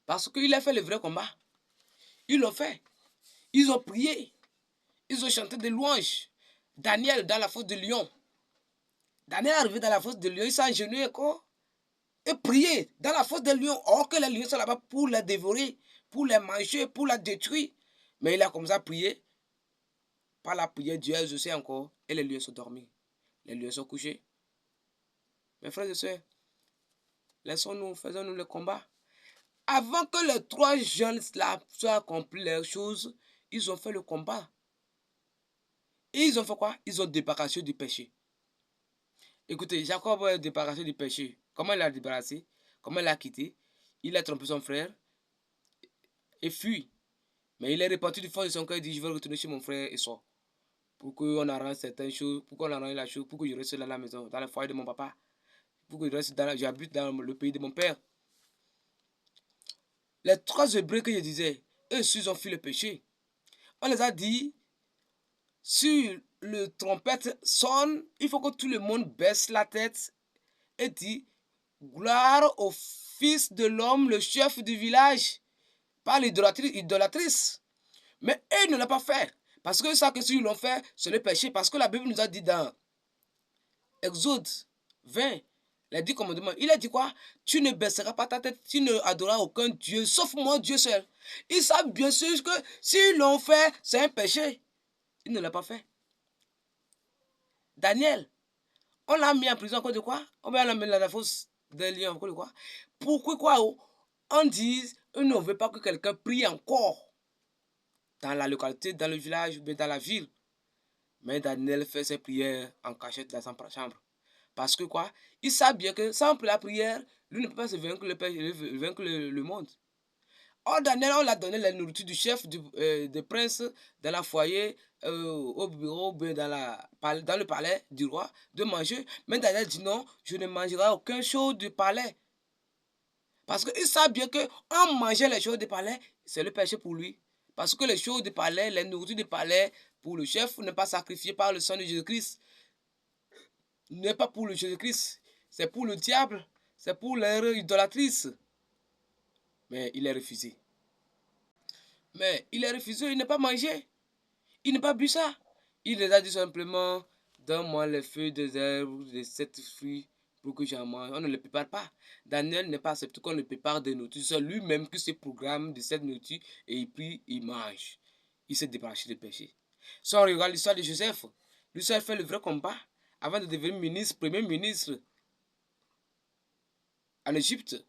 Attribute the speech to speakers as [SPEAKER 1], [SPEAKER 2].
[SPEAKER 1] Parce qu'il a fait le vrai combat. Ils l'ont fait. Ils ont prié. Ils ont chanté des louanges. Daniel dans la fosse de lion. Daniel est arrivé dans la fosse de lion. Il s'est agenouillé et prié dans la fosse de lion. Or que les lions sont là-bas pour les dévorer, pour les manger, pour la détruire. Mais il a commencé à prier. Par la prière, Dieu a exaucé encore. Et les lions sont dormis. Les lions sont couchés. Mes frères et sœurs, laissons-nous, faisons-nous le combat. Avant que les 3 jeunes là soient accomplis les choses, ils ont fait le combat. Et ils ont fait quoi? Ils ont débarrassé du péché. Écoutez, Jacob a débarrassé du péché. Comment il a débarrassé? Comment il a quitté? Il a trompé son frère et fui. Mais il est reparti du fond de son cœur et dit, je vais retourner chez mon frère et sort. Pour qu'on arrange certaines choses, pour qu'on arrange la chose, pour que je reste là à la maison, dans le foyer de mon papa. Pour que je reste j'habite dans le pays de mon père. Les 3 Hébreux que je disais, eux, ils ont fui le péché. On les a dit, si le trompette sonne, il faut que tout le monde baisse la tête et dit, gloire au Fils de l'homme, le chef du village, par l'idolatrice. Mais eux ne l'ont pas fait. Parce que ça que s'ils l'ont fait, c'est le péché. Parce que la Bible nous a dit dans Exode 20, les 10 commandements, il a dit quoi? Tu ne baisseras pas ta tête, tu ne adoreras aucun Dieu, sauf moi, Dieu seul. Ils savent bien sûr que s'ils l'ont fait, c'est un péché. Il ne l'a pas fait. Daniel, on l'a mis en prison à cause de quoi? On l'a mis dans la fosse des lions à cause de quoi? Pourquoi quoi? On dit, on ne veut pas que quelqu'un prie encore dans la localité, dans le village ou dans la ville. Mais Daniel fait ses prières en cachette dans sa chambre. Parce que quoi? Il sait bien que sans la prière, lui ne peut pas se vaincre le monde. Or, Daniel, on l'a donné la nourriture du chef des princes dans la foyer, au bureau, dans le palais du roi, de manger. Mais Daniel dit non, je ne mangerai aucun chose du palais. Parce qu'il sait bien qu'en mangeant les choses du palais, c'est le péché pour lui. Parce que les choses du palais, les nourritures du palais, pour le chef, n'est pas sacrifié par le sang de Jésus-Christ. N'est pas pour le Jésus-Christ. C'est pour le diable. C'est pour l'erreur idolatrice. Mais il est refusé. Mais il est refusé, il n'a pas mangé. Il n'a pas bu ça. Il les a dit simplement, donne-moi les feuilles des herbes, de 7 fruits, pour que j'en mange. On ne le prépare pas. Daniel n'est pas accepté qu'on le prépare des nourritures. C'est lui-même qui se programme de cette nourriture et il prie, il mange. Il s'est débarrassé du péché. Si on regarde l'histoire de Joseph, lui seul fait le vrai combat avant de devenir ministre, premier ministre en Égypte.